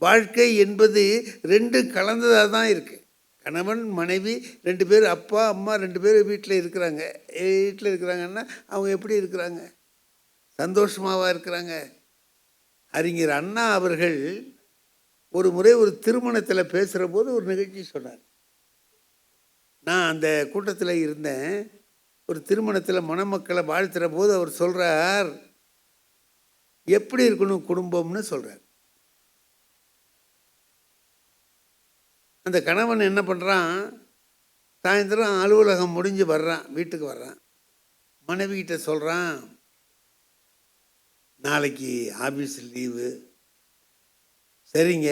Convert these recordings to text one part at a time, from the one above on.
வாழ்க்கை என்பது 2 கலந்ததாக தான் இருக்குது. கணவன் மனைவி 2 பேர், அப்பா அம்மா 2 பேர் வீட்டில் இருக்கிறாங்க. வீட்டில் இருக்கிறாங்கன்னா அவங்க எப்படி இருக்கிறாங்க? சந்தோஷமாவா இருக்கிறாங்க? அறிஞர் அண்ணா அவர்கள் ஒரு முறை ஒரு திருமணத்தில் பேசுகிற போது ஒரு நிகழ்ச்சி சொன்னார். நான் அந்த கூட்டத்தில் இருந்தேன். ஒரு திருமணத்தில் மணமக்களை வாழ்த்துற போது அவர் சொல்கிறார், எப்படி இருக்கணும் குடும்பம்னு சொல்கிறார். அந்த கணவன் என்ன பண்ணுறான், சாயந்தரம் அலுவலகம் முடிஞ்சு வர்றான், வீட்டுக்கு வர்றான். மனைவிகிட்ட சொல்கிறான், நாளைக்கு ஆஃபீஸ் லீவு. சரிங்க,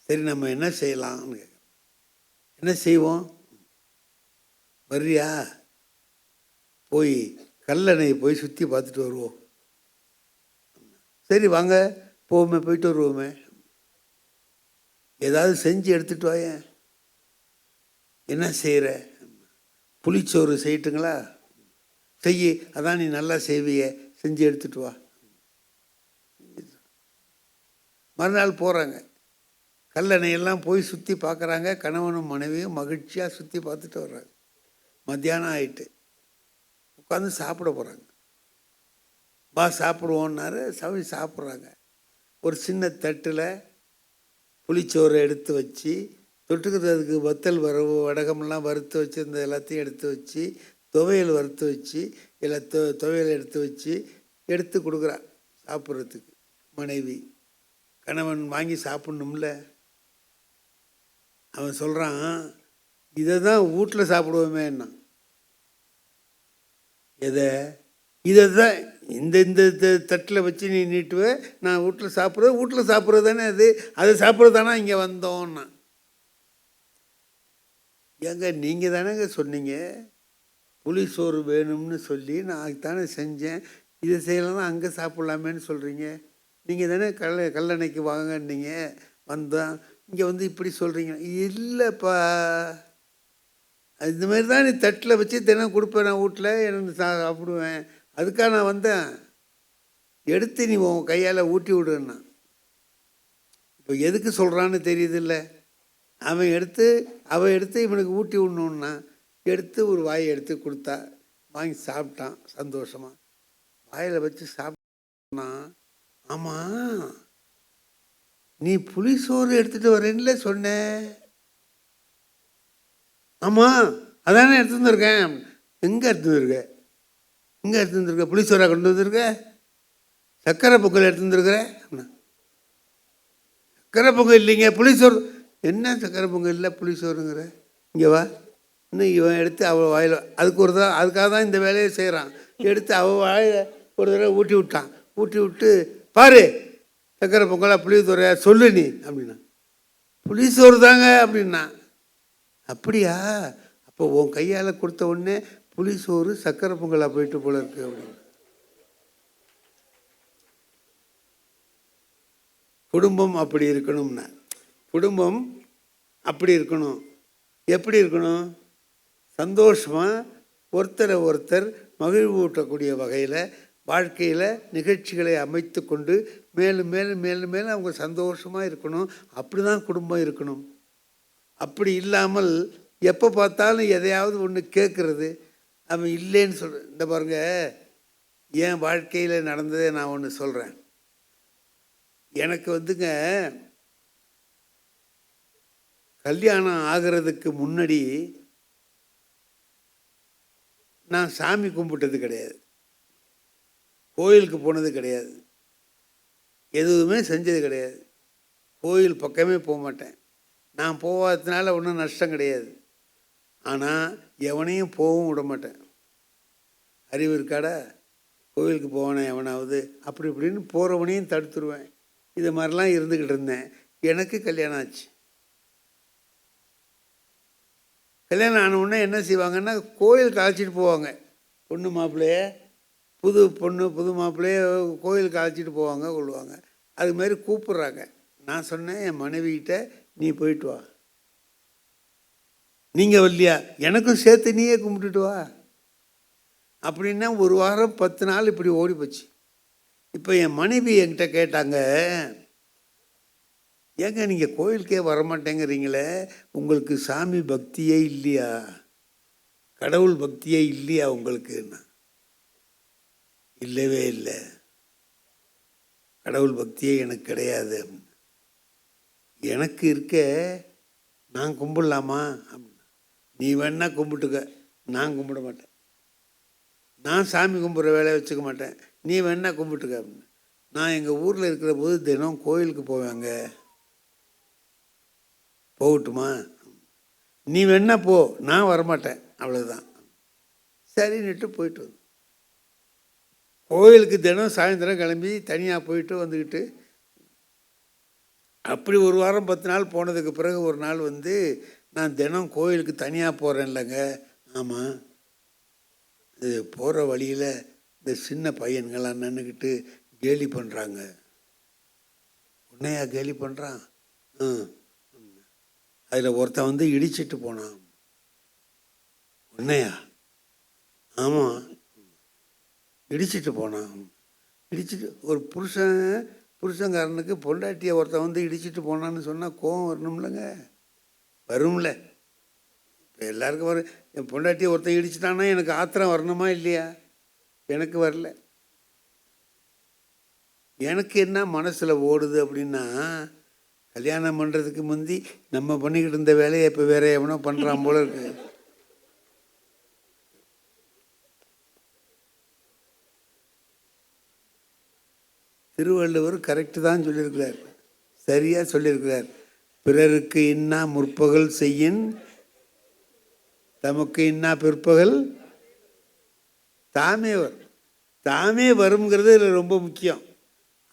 சரி நம்ம என்ன செய்யலாம்னு கேட்குறேன். என்ன செய்வோம்? வர்றியா? போய் கல்லணையை போய் சுற்றி பார்த்துட்டு வருவோம். சரி வாங்க போவோமே, போயிட்டு வருவோமே. ஏதாவது செஞ்சு எடுத்துகிட்டு வாயேன். என்ன செய்கிற? புளிச்சோறு செய்யட்டுங்களா? செய்ய, அதான் நீ நல்லா செய்விய, செஞ்சு எடுத்துகிட்டு வா. மறுநாள் போகிறாங்க. கல்லணையெல்லாம் போய் சுற்றி பார்க்குறாங்க. கணவனும் மனைவியும் மகிழ்ச்சியாக சுற்றி பார்த்துட்டு வர்றாங்க. மத்தியானம் ஆயிட்டு உட்காந்து சாப்பிட போகிறாங்க. வா சாப்பிடுவோன்னாரு. சாப்பிட்றாங்க. ஒரு சின்ன தட்டில் புளிச்சோறு எடுத்து வச்சு, தொட்டுக்கிறதுக்கு வத்தல் வரவு வடகமெல்லாம் வறுத்து வச்சு, இந்த எல்லாத்தையும் எடுத்து வச்சு, துவையல் வறுத்து வச்சு, இல்லை துவையல் எடுத்து வச்சு எடுத்து கொடுக்குறா சாப்பிட்றதுக்கு மனைவி. கணவன் வாங்கி சாப்பிட்ணும்ல. அவன் சொல்கிறான், இதை தான் வீட்டில் சாப்பிடுவோமேன்னா. எதை? இதை தான் இந்த இந்த தட்டில் வச்சு நீ நீட்டுவ, நான் வீட்டில் சாப்பிட்றது. வீட்டில் சாப்பிட்றது தானே அது, அதை சாப்பிட்றது தானே இங்கே வந்தோன்னா. ஏங்க நீங்கள் தானேங்க சொன்னீங்க புளி சோறு வேணும்னு சொல்லி, நான் அதுதானே செஞ்சேன். இதை செய்யலாம் அங்கே சாப்பிட்லாமேன்னு சொல்கிறீங்க. நீங்கள் தானே கல்லணைக்கு வாங்கன்னீங்க, வந்தோம். இங்கே வந்து இப்படி சொல்கிறீங்க. இல்லைப்பா, இந்த மாதிரி தான் நீ தட்டில் வச்சு தினம் கொடுப்பேன். நான் வீட்டில் எனக்கு சாப்பிடுவேன். அதுக்காக நான் வந்தேன். எடுத்து நீ உன் கையால் ஊட்டி விடுன்னா. இப்போ எதுக்கு சொல்கிறான்னு தெரியுதில்ல. அவன் எடுத்து இவனுக்கு ஊட்டி விடணுன்னா எடுத்து ஒரு வாயை எடுத்து கொடுத்தா, வாங்கி சாப்பிட்டான் சந்தோஷமாக. வாயில் வச்சு சாப்பிட்டான்னா, ஆமாம் நீ புளி சோறு எடுத்துகிட்டு வரேன்ல சொன்ன. ஆமாம் அதானே எடுத்து வந்துருக்கேன். எங்கே எடுத்து வந்துருக்க? எங்கே எடுத்து வந்துருக்க? புளிச்சோறா கொண்டு வந்திருக்க? சக்கரை பொங்கல் எடுத்து வந்துருக்குற? சக்கரை பொங்கல் இல்லைங்க, புளிச்சோறு. என்ன சக்கரை பொங்கல் இல்லை புளிச்சோறுங்கிற? இங்கே வா. இன்னும் இவன் எடுத்து அவள் வாயில், அதுக்காக தான் இந்த வேலையை செய்கிறான். எடுத்து அவள் வாயில் ஒரு தடவை ஊட்டி விட்டான். ஊட்டி விட்டு, பாரு சக்கரை பொங்கலா புளிச்சோறையா சொல்லு நீ அப்படின்னா. புளிச்சோறு தாங்க அப்படின்னா. அப்படியா? அப்போ உன் கையால் கொடுத்த உடனே புளிசோறு சக்கரை பொங்கலாக போயிட்டு போல இருக்கு அப்படின்னு. குடும்பம் அப்படி இருக்கணும்னா, குடும்பம் அப்படி இருக்கணும். எப்படி இருக்கணும்? சந்தோஷமாக ஒருத்தரை ஒருத்தர் மகிழ்வூட்டக்கூடிய வகையில் வாழ்க்கையில் நிகழ்ச்சிகளை அமைத்து கொண்டு மேலும் மேலும் மேலும் மேலும் அவங்க சந்தோஷமாக இருக்கணும். அப்படி தான் குடும்பம் இருக்கணும். அப்படி இல்லாமல் எப்போ பார்த்தாலும் எதையாவது ஒன்று கேட்குறது, அவன் இல்லைன்னு சொல்கிறேன். இந்த பாருங்க, என் வாழ்க்கையில் நடந்ததே நான் ஒன்று சொல்கிறேன். எனக்கு வந்துங்க கல்யாணம் ஆகிறதுக்கு முன்னாடி நான் சாமி கும்பிட்டது கிடையாது, கோயிலுக்கு போனது கிடையாது, எதுவுமே செஞ்சது கிடையாது. கோயில் பக்கமே போக மாட்டேன். நான் போகாததுனால ஒன்றும் நஷ்டம் கிடையாது. ஆனால் எவனையும் போகவும் விட மாட்டேன். அறிவு இருக்காடா, கோயிலுக்கு போவானே எவனாவது அப்படி இப்படின்னு போகிறவனையும் தடுத்துருவேன். இது மாதிரிலாம் இருந்துக்கிட்டு இருந்தேன். எனக்கு கல்யாணம் ஆச்சு. கல்யாணம் ஆனவுடனே என்ன செய்வாங்கன்னா, கோயிலுக்கு அழைச்சிட்டு போவாங்க. பொண்ணு மாப்பிள்ளையே, புது பொண்ணு புது மாப்பிள்ளையே கோயிலுக்கு அழைச்சிட்டு போவாங்க, கொள்ளுவாங்க. அதுமாரி கூப்பிட்றாங்க. நான் சொன்னேன் என் மனைவிகிட்ட, நீ போயிட்டு வா. நீங்கள் வரலையா? எனக்கும் சேர்த்து நீயே கும்பிட்டுட்டு வா அப்படின்னா 1 வாரம் 10 நாள் இப்படி ஓடி போச்சு. இப்போ என் மனைவி என்கிட்ட கேட்டாங்க, ஏங்க நீங்கள் கோயிலுக்கே வரமாட்டேங்கிறீங்களே, உங்களுக்கு சாமி பக்தியே இல்லையா? கடவுள் பக்தியே இல்லையா உங்களுக்குன்னா? இல்லவே இல்லை, கடவுள் பக்தியே எனக்கு கிடையாது. எனக்கு இருக்க, நான் கும்பிடலாமா அப்படின்னா, நீ வேணா கும்பிட்டுக்க, நான் கும்பிட மாட்டேன். நான் சாமி கும்பிட்ற வேலையை வச்சுக்க மாட்டேன், நீ வேணா கும்பிட்டுக்க அப்படின்னு. நான் எங்கள் ஊரில் இருக்கிற போது தினம் கோயிலுக்கு போவாங்க, போகட்டுமா? நீ வேணா போ, நான் வரமாட்டேன், அவ்வளோதான். சரின்னுட்டு போயிட்டு வந்து கோயிலுக்கு தினம் சாயந்தரம் கிளம்பி தனியாக போயிட்டு வந்துக்கிட்டு, அப்படி ஒரு வாரம் 10 நாள் போனதுக்கு பிறகு ஒரு நாள் வந்து, நான் தினம் கோயிலுக்கு தனியாக போகிறேன் இல்லைங்க. ஆமாம், இது போகிற வழியில் இந்த சின்ன பையன்கள்லாம் நின்றுக்கிட்டு கேலி பண்ணுறாங்க. உன்னையா கேலி பண்ணுறான்? அதில் ஒருத்தன் வந்து இடிச்சிட்டு போனான். உன்னையா? ஆமாம், இடிச்சிட்டு போனான். இடிச்சிட்டு ஒரு புருஷங்காரனுக்கு பொண்டாட்டியை ஒருத்தன் வந்து இடிச்சிட்டு போனான்னு சொன்னால் கோவம் வரணும்லங்க, வரும்ல. இப்போ எல்லாருக்கும் வரும். என் பொண்டாட்டியை ஒருத்தன் இடிச்சிட்டான்னா எனக்கு ஆத்திரம் வரணுமா இல்லையா? எனக்கு வரல. எனக்கு என்ன மனசில் ஓடுது அப்படின்னா, கல்யாணம் பண்ணுறதுக்கு முந்தி நம்ம பண்ணிக்கிட்டு இருந்த வேலையை இப்போ வேற எவனோ பண்ணுறான் போல இருக்கு. திருவள்ளுவர் கரெக்டு தான் சொல்லியிருக்கிறார், சரியாக சொல்லியிருக்கிறார். பிறருக்கு இன்னா முற்பகல் செய்யின், தமக்கு இன்னா பிற்பகல் தாமே வரும். தாமே வருங்கிறது இதில் ரொம்ப முக்கியம்.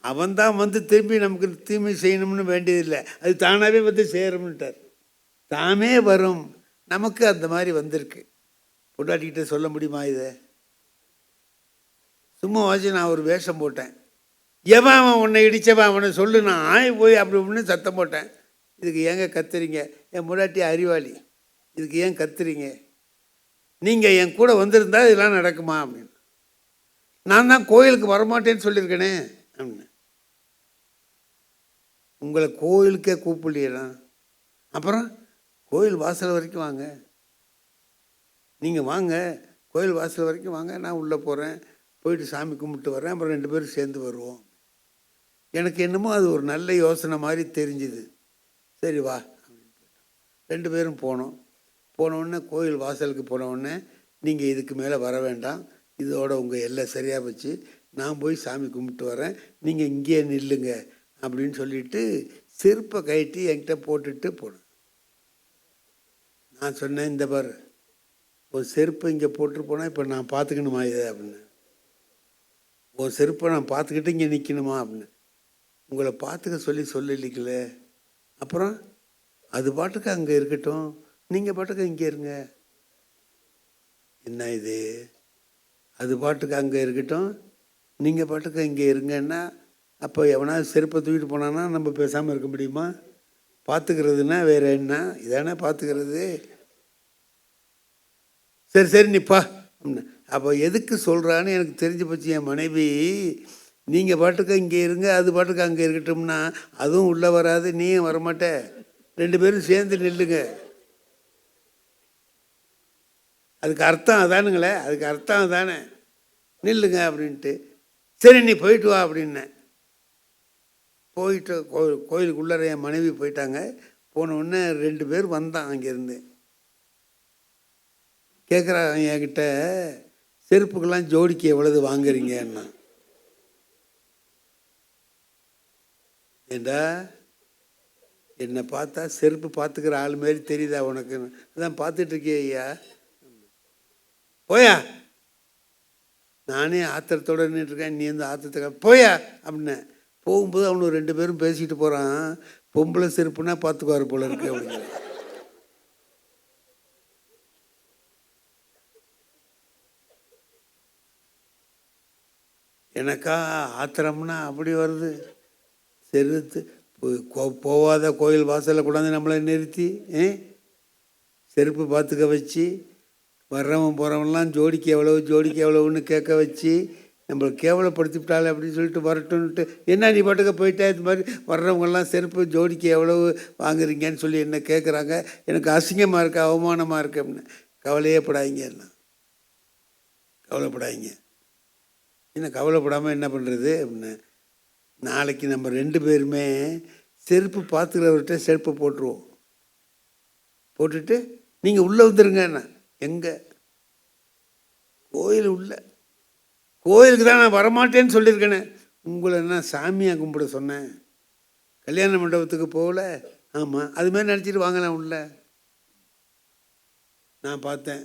அவன்தான் வந்து திரும்பி நமக்கு தீமை செய்யணும்னு வேண்டியதில்லை, அது தானாகவே வந்து சேரும்ட்டார். தாமே வரும். நமக்கு அந்த மாதிரி வந்திருக்கு. பொண்டாட்டிக்கிட்ட சொல்ல முடியுமா இதை? சும்மா வாசி நான் ஒரு வேஷம் போட்டேன், எவன் அவன் உன்னை இடித்தவன் அவனை சொல்லு, நான் ஆய் போய் அப்படி இப்படின்னு சத்தம் போட்டேன். இதுக்கு ஏங்க கத்துறீங்க? என் முன்னாடி அறிவாளி, இதுக்கு ஏன் கத்துறீங்க? நீங்கள் என் கூட வந்திருந்தா இதெல்லாம் நடக்குமா அப்படின்னு. நான் தான் கோயிலுக்கு வரமாட்டேன்னு சொல்லியிருக்கேனே அப்படின்னு. உங்களை கோயிலுக்கே கூப்பிடலையா? அப்புறம் கோயில் வாசல் வரைக்கும் வாங்க, நீங்கள் வாங்க, கோயில் வாசல் வரைக்கும் வாங்க, நான் உள்ளே போகிறேன், போயிட்டு சாமி கும்பிட்டு வரேன், அப்புறம் 2 பேரும் சேர்ந்து வருவோம். எனக்கு என்னமோ அது ஒரு நல்ல யோசனை மாதிரி தெரிஞ்சுது. சரி வா அப்படின்னு போயிட்டோம். 2 பேரும் போனோம். போனவுடனே கோயில் வாசலுக்கு போனவுடனே, நீங்கள் இதுக்கு மேலே வர வேண்டாம், இதோட உங்கள் எல்லாம் சரியாக வச்சு நான் போய் சாமி கும்பிட்டு வரேன், நீங்கள் இங்கேயே நில்லுங்க அப்படின்னு சொல்லிட்டு செருப்பை கழட்டி என்கிட்ட போட்டுட்டு போனேன். நான் சொன்னேன், இந்த பாரு, ஒரு செருப்பை இங்கே போட்டு போனால் இப்போ நான் பார்த்துக்கணுமா இதை அப்படின்னு? ஒரு செருப்பை நான் பார்த்துக்கிட்டு இங்கே நிற்கணுமா அப்படின்னு? உங்களை பார்த்துக்க சொல்லலிக்கல. அப்புறம் அது பாட்டுக்கு அங்கே இருக்கட்டும், நீங்கள் பாட்டுக்கு இங்கே இருங்க. என்ன இது? அது பாட்டுக்கு அங்கே இருக்கட்டும், நீங்கள் பாட்டுக்கு இங்கே இருங்கன்னா, அப்போ எவனாவது செருப்பை தூக்கிட்டு போனான்னா நம்ம பேசாமல் இருக்க முடியுமா? பார்த்துக்கிறதுனா வேறு என்ன? இதானே பார்த்துக்கிறது. சரி சரி நிப்பா அப்படின்னு. அப்போ எதுக்கு சொல்கிறான்னு எனக்கு தெரிஞ்சு போச்சு. என் மனைவி, நீங்கள் பாட்டுக்கு இங்கே இருங்க, அது பாட்டுக்கு அங்கே இருக்கட்டும்னா அதுவும் உள்ளே வராது, நீயும் வரமாட்ட, 2 பேரும் சேர்ந்து நில்லுங்க. அதுக்கு அர்த்தம் அதானுங்களே, அதுக்கு அர்த்தம் அதானே, நில்லுங்க அப்படின்ட்டு. சரி நீ போயிட்டு வா அப்படின்னேன். போயிட்டு கோயிலுக்குள்ளே என் மனைவி போயிட்டாங்க. போனவுடனே 2 பேர் வந்தான் அங்கேருந்து. கேட்குறாங்க என்கிட்ட, செருப்புக்கெல்லாம் ஜோடிக்கு எவ்வளவு வாங்குறீங்கன்னா? ஏண்டா என்னை பார்த்தா செருப்பு பார்த்துக்கிற ஆள் மாரி தெரியுதா உனக்கு? அதான் பார்த்துட்டு இருக்கிய ஐயா, போயா. நானே ஆத்திரத்தோடு நின்றுருக்கேன், நீ வந்து ஆத்திரத்தை போயா அப்படின்னு. போகும்போது அவனு 2 பேரும் பேசிக்கிட்டு போகிறான், பொம்பளை செருப்புனா பார்த்துக்குவார் போல இருக்கு அப்படிங்கிற. எனக்கா ஆத்திரம்னா அப்படி வருது. செருத்து போகாத கோயில் வாசலில் கொண்டாந்து நம்மளை நிறுத்தி செருப்பு பார்த்துக்க வச்சு, வர்றவன் போகிறவன்லாம் ஜோடிக்கு எவ்வளவு ஜோடிக்கு எவ்வளவுன்னு கேட்க வச்சு, நம்மளை கேவலப்படுத்தி விட்டாலே அப்படின்னு சொல்லிட்டு வரட்டும்ன்ட்டு, என்ன நீ பாட்டுக்கு போயிட்டே இது மாதிரி வர்றவங்கெல்லாம் செருப்பு ஜோடிக்கு எவ்வளவு வாங்குறீங்கன்னு சொல்லி என்ன கேட்குறாங்க. எனக்கு அசிங்கமாக இருக்குது, அவமானமாக இருக்குது அப்படின்னு. கவலையே படாதீங்க, என்ன கவலைப்படாதீங்க. என்ன கவலைப்படாமல் என்ன பண்ணுறது அப்படின்னு, நாளைக்கு நம்ம 2 பேருமே செருப்பு பார்த்துக்கிறவர்கிட்ட செருப்பை போட்டுருவோம். போட்டுட்டு நீங்கள் உள்ளே வந்துருங்கண்ணா. எங்கே? கோயில் உள்ள. கோயிலுக்கு தான் நான் வரமாட்டேன்னு சொல்லியிருக்கேனே. உங்களை என்ன சாமியாக கும்பிட சொன்னேன்? கல்யாண மண்டபத்துக்கு போகல. ஆமாம், அதுமாதிரி நினச்சிட்டு வாங்கலாம் உள்ள. நான் பார்த்தேன்,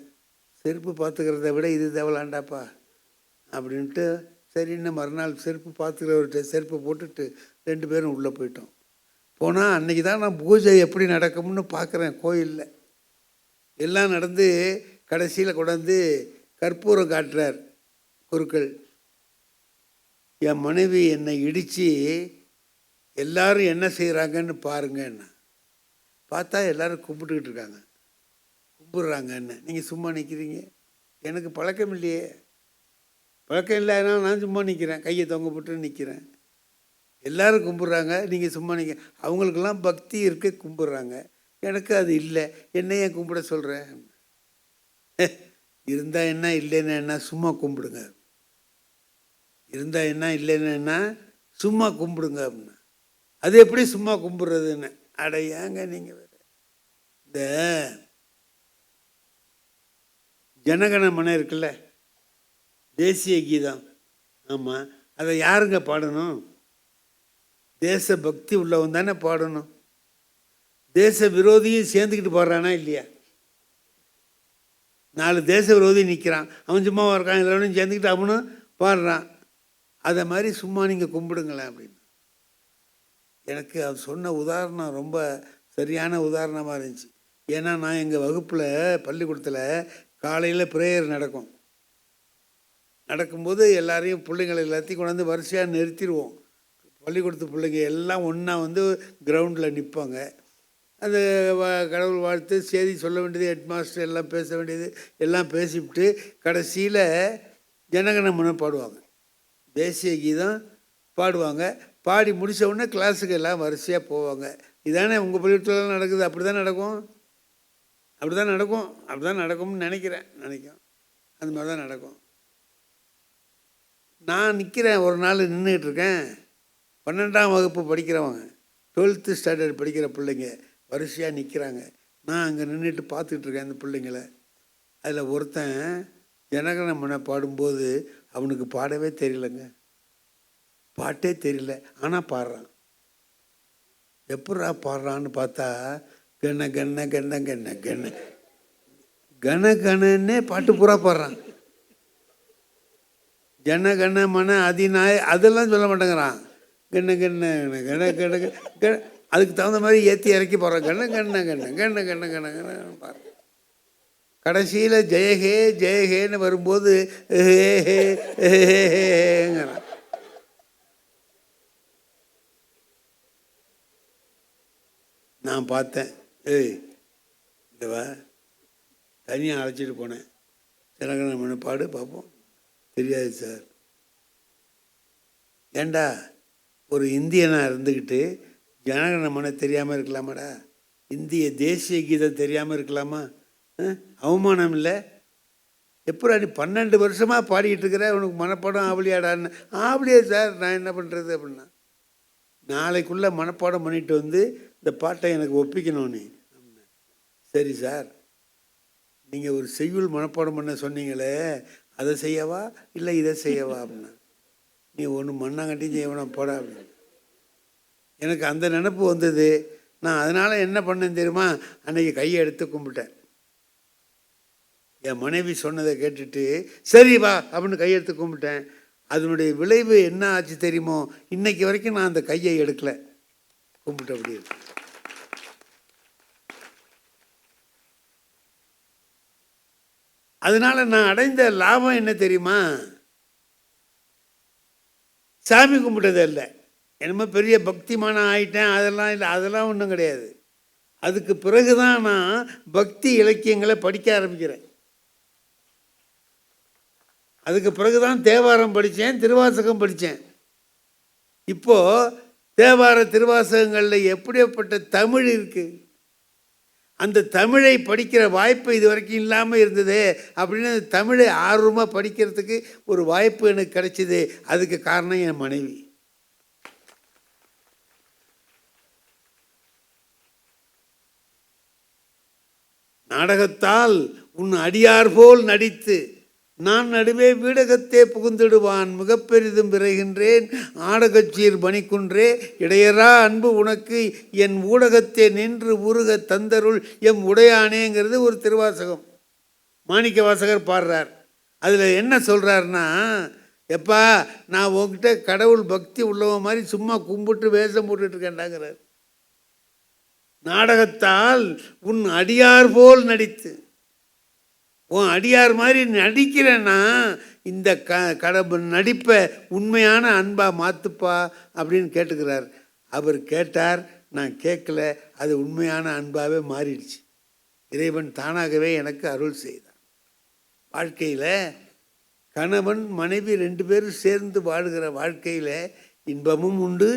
செருப்பு பார்த்துக்கிறத விட இது தேவலாண்டாப்பா அப்படின்ட்டு சரின்னு மறுநாள் செருப்பு பார்த்துக்கிறவர்கிட்ட செருப்பு போட்டுட்டு 2 பேரும் உள்ளே போயிட்டோம். போனால் அன்றைக்கி தான் நான் பூஜை எப்படி நடக்கும்னு பார்க்குறேன். கோயிலில் எல்லாம் நடந்து கடைசியில் கொண்டாந்து கற்பூரம் காட்டுறார் குருக்கள். என் மனைவி என்னை இடித்து எல்லாரும் என்ன செய்கிறாங்கன்னு பாருங்கன்னு. பார்த்தா எல்லோரும் கும்பிட்டுக்கிட்டு இருக்காங்க, கும்பிட்றாங்கன்னு. நீங்கள் சும்மா நிற்கிறீங்க. எனக்கு பழக்கம் இல்லையே. பழக்கம் இல்லைன்னா நான் சும்மா நிற்கிறேன், கையை தொங்க போட்டு நிற்கிறேன். எல்லோரும் கும்பிட்றாங்க, நீங்கள் சும்மா நிற்க. அவங்களுக்கெல்லாம் பக்தி இருக்க கும்பிட்றாங்க, எனக்கு அது இல்லை. என்ன ஏன் கும்பிட சொல்கிறேன்? இருந்தால் என்ன, இல்லைன்னா என்ன, சும்மா கும்பிடுங்க. இருந்தால் என்ன, இல்லைன்னா என்ன, சும்மா கும்பிடுங்க அப்படின்னா. அது எப்படி சும்மா கும்பிட்றதுன்னு? அட ஏங்க நீங்கள் வேறு. இந்த ஜனகண மன இருக்குல்ல, தேசிய கீதம். ஆமாம், அதை யாருங்க பாடணும்? தேச பக்தி உள்ளவன் தானே பாடணும். தேச விரோதியும் சேர்ந்துக்கிட்டு பாடுறானா இல்லையா? 4 தேச விரோதி நிற்கிறான், அவன் சும்மா இருக்கான், எல்லாரும் சேர்ந்துக்கிட்டு அவனும் பாடுறான். அதை மாதிரி சும்மா நீங்கள் கும்பிடுங்களேன் அப்படின்னு. எனக்கு அது சொன்ன உதாரணம் ரொம்ப சரியான உதாரணமாக இருந்துச்சு. ஏன்னா நான் எங்கள் வகுப்பில் பள்ளிக்கூடத்தில் காலையில் ப்ரேயர் நடக்கும்போது எல்லாரையும் பிள்ளைங்களை எல்லாத்தையும் கொண்டாந்து வரிசையாக நிறுத்திடுவோம். பள்ளிக்கூடத்து பிள்ளைங்க எல்லாம் ஒன்றா வந்து கிரவுண்டில் நிற்பாங்க. அந்த கடவுள் வாழ்த்து செய்தி சொல்ல வேண்டியது, ஹெட் மாஸ்டர் எல்லாம் பேச வேண்டியது எல்லாம் பேசிவிட்டு கடைசியில் ஜனகணமன பாடுவாங்க, தேசிய கீதம் பாடுவாங்க. பாடி முடித்த உடனே கிளாஸுக்கு எல்லாம் வரிசையாக போவாங்க. இதானே உங்கள் பள்ளிக்கூடத்துலலாம் நடக்குது? அப்படி தான் நடக்கும், அப்படி தான் நடக்கும்னு நினைக்கிறேன். அந்த மாதிரி தான் நடக்கும். நான் நிற்கிறேன், ஒரு நாள் நின்றுக்கிட்டு இருக்கேன். 12ஆம் வகுப்பு படிக்கிறவங்க, 12th ஸ்டாண்டர்ட் படிக்கிற பிள்ளைங்க வரிசையாக நிற்கிறாங்க. நான் அங்கே நின்றுட்டு பார்த்துட்ருக்கேன் அந்த பிள்ளைங்களை. அதில் ஒருத்தன் ஜனகணமன பாடும்போது அவனுக்கு பாடவே தெரியலங்க, பாட்டே தெரியல, ஆனால் பாடுறான். எப்படா பாடுறான்னு பார்த்தா கண்ண கண்ண கண்ண கண்ண கண்ண கன கணன்னே பாட்டு பூரா பாடுறான். ஜனகண மன அதிநாய அதெல்லாம் சொல்ல மாட்டேங்கிறான். கண்ண கண்ண கண கண கண அதுக்கு தகுந்த மாதிரி ஏற்றி இறக்கி போகிறான். கண்ண கண்ண கண்ண கண்ண கண்ண கண்ண கண்ண பாரு. கடைசியில் ஜெயஹே ஜெயஹேன்னு வரும்போது ஹேங்கிறான். நான் பார்த்தேன், ஏய் இல்லைவா, தனியாக அழைச்சிட்டு போனேன். ஜனகணமன பாடு பார்ப்போம். தெரியாது சார். ஏண்டா ஒரு இந்தியனாக இருந்துக்கிட்டு ஜனகணமன தெரியாமல் இருக்கலாமாடா? இந்திய தேசிய கீதம் தெரியாமல் இருக்கலாமா? அவமானம் இல்லை? எப்போ நீ 12 வருஷமாக பாடிக்கிட்டு இருக்கிற, உனக்கு மனப்பாடம் ஆவலியாடான்னு. ஆவலியா சார், நான் என்ன பண்ணுறது அப்படின்னா, நாளைக்குள்ளே மனப்பாடம் பண்ணிட்டு வந்து இந்த பாட்டை எனக்கு ஒப்பிக்கணும் நீ அப்படின்னா. சரி சார், நீங்கள் ஒரு செய்யுள் மனப்பாடம் பண்ண சொன்னீங்களே, அதை செய்யவா இல்லை இதை செய்யவா அப்படின்னா. நீ ஒன்று மண்ணாங்கட்டி செய்யவனா போடா அப்படின்னு. எனக்கு அந்த நினப்பு வந்தது. நான் அதனால் என்ன பண்ணேன் தெரியுமா, அன்றைக்கி கையை எடுத்து கும்பிட்டேன். என் மனைவி சொன்னதை கேட்டுட்டு சரி வா அப்படின்னு கையெடுத்து கும்பிட்டேன். அதனுடைய விளைவு என்ன ஆச்சு தெரியுமோ, இன்னைக்கு வரைக்கும் நான் அந்த கையை எடுக்கலை, கும்பிட்டு அப்படி இருக்கு. அதனால நான் அடைந்த லாபம் என்ன தெரியுமா, சாமி கும்பிட்டதே இல்லை, என்னமோ பெரிய பக்திமான ஆயிட்டேன் அதெல்லாம் இல்லை, அதெல்லாம் ஒன்றும் கிடையாது. அதுக்கு பிறகுதான் நான் பக்தி இலக்கியங்களை படிக்க ஆரம்பிக்கிறேன். அதுக்கு பிறகு தான் தேவாரம் படித்தேன், திருவாசகம் படித்தேன். இப்போது தேவார திருவாசகங்களில் எப்படிப்பட்ட தமிழ் இருக்குது, அந்த தமிழை படிக்கிற வாய்ப்பு இது வரைக்கும் இல்லாமல் இருந்தது அப்படின்னு தமிழை ஆர்வமாக படிக்கிறதுக்கு ஒரு வாய்ப்பு எனக்கு கிடைச்சிது. அதுக்கு காரணம் என் மனைவி. நாடகத்தால் உன் அடியார் போல் நடித்து நான் நடுவே வீடகத்தே புகுந்திடுவான் மிகப்பெரிதும் விரைகின்றேன் ஆடகச்சீர் பணிக்குன்றே இடையரா அன்பு உனக்கு என் ஊடகத்தே நின்று உருக தந்தருள் எம் உடையானேங்கிறது ஒரு திருவாசகம். மாணிக்க வாசகர் பாடுறார். அதில் என்ன சொல்கிறாருன்னா, எப்பா நான் உங்ககிட்ட கடவுள் பக்தி உள்ளவன் மாதிரி சும்மா கும்பிட்டு வேஷம் போட்டுட்ருக்கேன்டாங்கிறார். நாடகத்தால் உன் அடியார் போல் நடித்து, உன் அடியார் மாதிரி நடிக்கிறேன்னா இந்த நடிப்பை உண்மையான அன்பா மாற்றுப்பா அப்படின்னு கேட்டுக்கிறார். அவர் கேட்டார், நான் கேட்கல, அது உண்மையான அன்பாகவே மாறிடுச்சு. இறைவன் தானாகவே எனக்கு அருள் செய்தார். வாழ்க்கையில் கணவன் மனைவி 2 பேரும் சேர்ந்து வாழுகிற வாழ்க்கையில் இன்பமும் உண்டு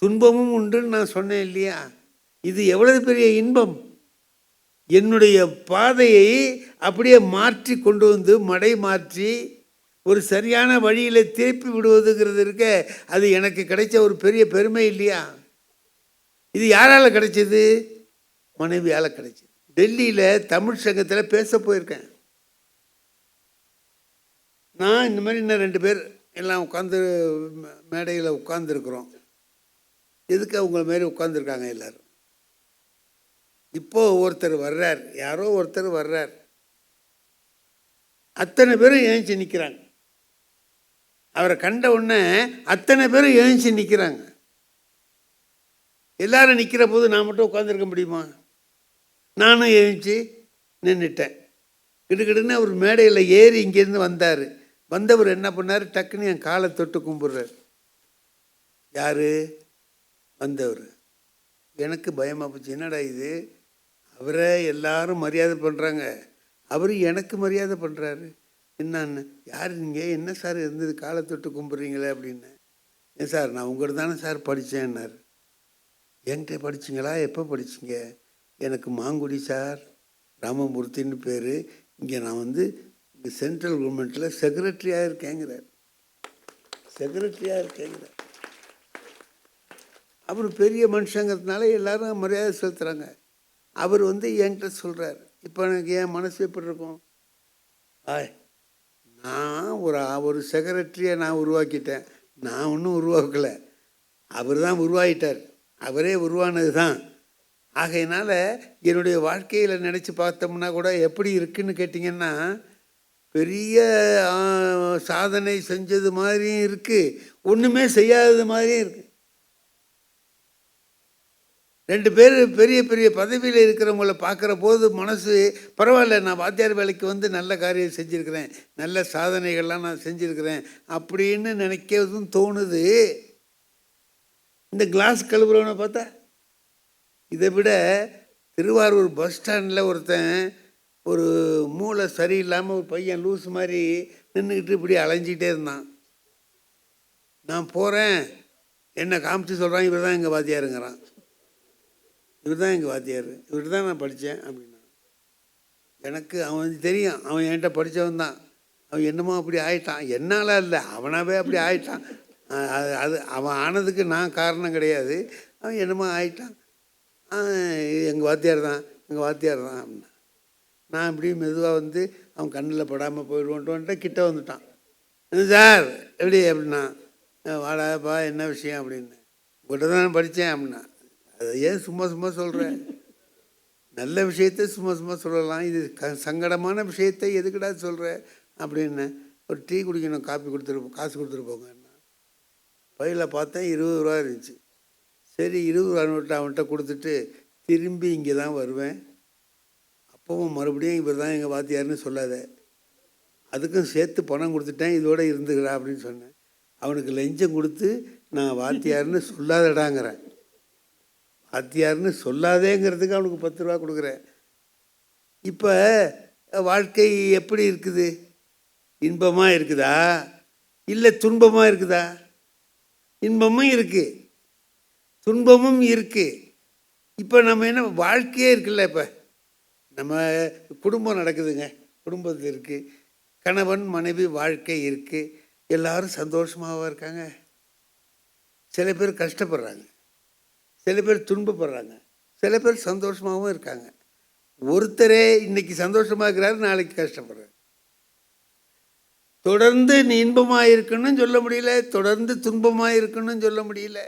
துன்பமும் உண்டுன்னு நான் சொன்னேன் இல்லையா? இது எவ்வளவு பெரிய இன்பம்! என்னுடைய பாதையை அப்படியே மாற்றி கொண்டு வந்து மடை மாற்றி ஒரு சரியான வழியில் திருப்பி விடுவதுங்கிறது இருக்க, அது எனக்கு கிடைச்ச ஒரு பெரிய பெருமை இல்லையா? இது யாரால் கிடைச்சது? மனைவியால் கிடைச்சது. டெல்லியில் தமிழ் சங்கத்தில் பேச போயிருக்கேன். நான் இந்த மாதிரி இன்னும் 2 பேர் எல்லாம் உட்காந்து மேடையில் உட்காந்துருக்குறோம். எதுக்கு அவங்கள மாரி உட்காந்துருக்காங்க எல்லோரும். இப்போது ஒருத்தர் வர்றார், யாரோ ஒருத்தர் வர்றார். அத்தனை பேரும் எழுந்துச்சு நிற்கிறாங்க. அவரை கண்ட உடனே அத்தனை பேரும் எழுந்துச்சு நிற்கிறாங்க. எல்லாரும் நிற்கிற போது நான் மட்டும் உட்காந்துருக்க முடியுமா? நானும் எழுந்துச்சு நின்றுட்டேன். கிடுக்கிடுன்னு அவர் மேடையில் ஏறி இங்கேருந்து வந்தார். வந்தவர் என்ன பண்ணார், டக்குன்னு என் காலை தொட்டு கும்பிட்றார். யார் வந்தவர்? எனக்கு பயமாக போச்சு. என்னடா இது, அவரை எல்லாரும் மரியாதை பண்ணுறாங்க, அவர் எனக்கு மரியாதை பண்ணுறாரு, என்னன்னு? யார் நீங்கள்? என்ன சார் இருந்தது காலை தொட்டு கும்பிட்றீங்களே அப்படின்னு. ஏன் சார், நான் உங்கள்கிட்ட தானே சார் படித்தேன்னார். என்கிட்ட படிச்சிங்களா? எப்போ படிச்சிங்க? எனக்கு மாங்குடி சார், ராமமூர்த்தின்னு பேர். இங்கே நான் இங்கே சென்ட்ரல் கவர்மெண்ட்டில் செக்ரட்டரியாக இருக்கேங்கிறார். செக்ரட்டரியாக இருக்கேங்கிறார். அவர் பெரிய மனுஷங்கிறதுனால எல்லாரும் மரியாதை செலுத்துகிறாங்க. அவர் என்கிட்ட சொல்கிறார். இப்போ எனக்கு என் மனசு எப்படி இருக்கும்? நான் ஒரு செக்ரட்டரியை நான் உருவாக்கிட்டேன். நான் ஒன்றும் உருவாக்கலை, அவர் தான் உருவாகிட்டார். அவரே உருவானது தான். ஆகையினால என்னுடைய வாழ்க்கையில் நினச்சி பார்த்தோம்னா கூட எப்படி இருக்குன்னு கேட்டிங்கன்னா, பெரிய சாதனை செஞ்சது மாதிரியும் இருக்குது, ஒன்றுமே செய்யாதது மாதிரியும் இருக்குது. 2 பேர் பெரிய பெரிய பதவியில் இருக்கிறவங்கள பார்க்குற போது மனசு பரவாயில்ல, நான் வாத்தியார் வேலைக்கு நல்ல காரியம் செஞ்சுருக்கிறேன், நல்ல சாதனைகள்லாம் நான் செஞ்சுருக்கிறேன் அப்படின்னு நினைக்கிறதும் தோணுது. இந்த கிளாஸ் கழுவுறவனை பார்த்தா, இதை விட திருவாரூர் பஸ் ஸ்டாண்டில் ஒருத்தன் ஒரு மூளை சரியில்லாமல் ஒரு பையன் லூஸ் மாதிரி நின்றுக்கிட்டு இப்படி அலைஞ்சிக்கிட்டே இருந்தான். நான் போகிறேன், என்னை காமிச்சு சொல்கிறான், இவர் தான் எங்கள் வாத்தியாருங்கிறான். இவர் தான் எங்கள் வாத்தியார், இவர் தான் நான் படித்தேன் அப்படின்னா. எனக்கு அவன் தெரியும், அவன் என்கிட்ட படித்தவன் தான். அவன் என்னமோ அப்படி ஆயிட்டான். என்னால் இல்லை, அவனாவே அப்படி ஆயிட்டான். அது அவன் ஆனதுக்கு நான் காரணம் கிடையாது. அவன் என்னமோ ஆயிட்டான். எங்கள் வாத்தியார் தான், எங்கள் வாத்தியார் தான் அப்படின்னா. நான் இப்படி மெதுவாக அவன் கண்ணில் படாமல் போயிடுவோன்ட்டு கிட்ட வந்துட்டான். சார் எப்படி அப்படின்னா, வாடாப்பா என்ன விஷயம் அப்படின்னு. உங்கள்கிட்ட தான் படித்தேன் அப்படின்னா. அதை ஏன் சும்மா சும்மா சொல்கிறேன்? நல்ல விஷயத்த சும்மா சும்மா சொல்லலாம், இது சங்கடமான விஷயத்தை எதுக்கடா சொல்கிற அப்படின்னு. ஒரு டீ குடிக்கணும், காப்பி காசு கொடுத்துட்டு போங்கன்னா. பையில் பார்த்தேன் 20 ரூபா இருந்துச்சு. சரி 20 ரூபா நோட்டு அவன்கிட்ட கொடுத்துட்டு திரும்பி இங்கே தான் வருவேன், அப்பவும் மறுபடியும் இவர் தான் எங்கள் வாத்தியார்னு சொல்லாத, அதுக்கும் சேர்த்து பணம் கொடுத்துட்டேன், இதோட இருந்துக்கிறா அப்படின்னு சொன்னேன். அவனுக்கு லஞ்சம் கொடுத்து நான் வாத்தியார்னு சொல்லாதடாங்கிறேன். வாத்தியார்னு சொல்லாதேங்கிறதுக்கு அவனுக்கு 10 ரூபா கொடுக்குறேன். இப்போ வாழ்க்கை எப்படி இருக்குது? இன்பமாக இருக்குதா இல்லை துன்பமாக இருக்குதா? இன்பமும் இருக்குது, துன்பமும் இருக்குது. இப்போ நம்ம என்ன வாழ்க்கையே இருக்குல்ல. இப்போ நம்ம குடும்பம் நடக்குதுங்க, குடும்பத்தில் இருக்குது, கணவன் மனைவி வாழ்க்கை இருக்குது, எல்லாரும் சந்தோஷமாகவும் இருக்காங்க. சில பேர் கஷ்டப்படுறாங்க, சில பேர் துன்பப்படுறாங்க, சில பேர் சந்தோஷமாகவும் இருக்காங்க. ஒருத்தரே இன்னைக்கு சந்தோஷமாக இருக்கிறாரு, நாளைக்கு கஷ்டப்படுறாரு. தொடர்ந்து நீ இன்பமாக இருக்கணும்னு சொல்ல முடியல, தொடர்ந்து துன்பமாக இருக்கணும்னு சொல்ல முடியல.